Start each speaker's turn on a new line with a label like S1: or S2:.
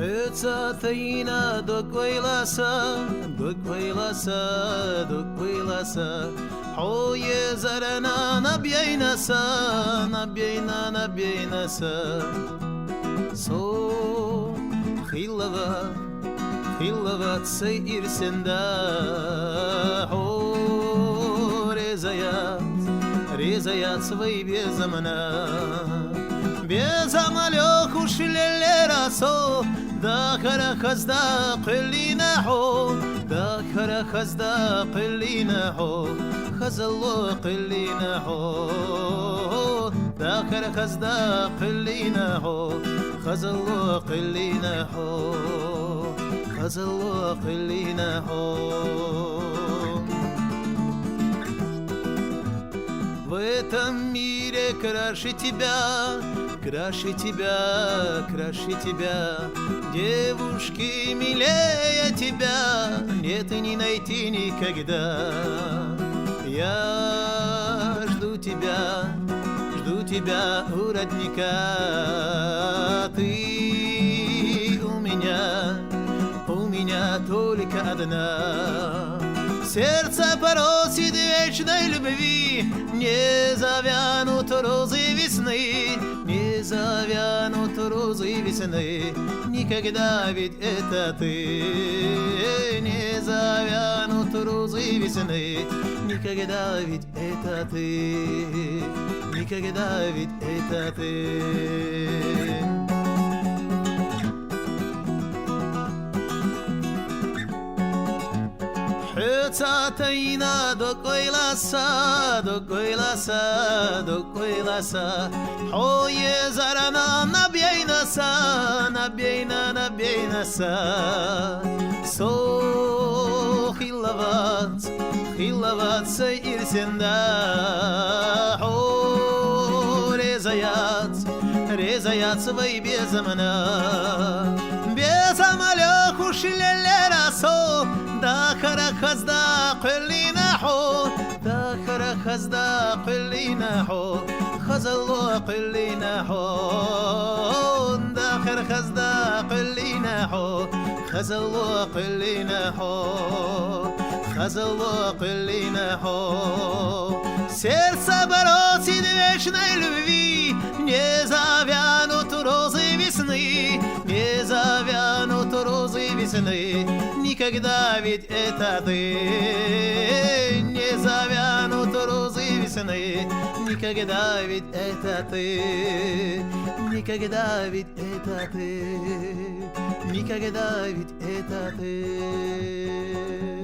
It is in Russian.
S1: حتاتينا دوك ويلاسا دوك ويلاسا حوي زرنا نبينا سا سو خلوات سير سندا حو رزايات свой безамалё хушилелерасо да харахазда قليناحو да харахазда قليناحو خزلو قليناحو да харахазда قليناحو خزلو قليناحو خزلو قليناحو В этом мире краше тебя, девушки милее тебя нет и не найти никогда. Я жду тебя у родника, ты у меня только одна. Сердце просит вечной любви, не завянут розы весны, не завянут розы весны. Никогда ведь это ты, не завянут розы весны. Никогда ведь это ты, никогда ведь это ты. حتاتينا دوك ويلاسا حوي زرنا نبينا سا سو خلوات سير سندا حو رزايات свой безамалё хушилелерасо да харахазда قليناحو да харахазда قليناحو خزلو قليناحو да харахазда قليناحو خزلو قليناحو сердце просит вечной любви, не завянут розы весны, не завянут розы весны. Никогда ведь это ты, не завянут розы весны. Никогда ведь это ты, никогда ведь это ты, никогда ведь это ты.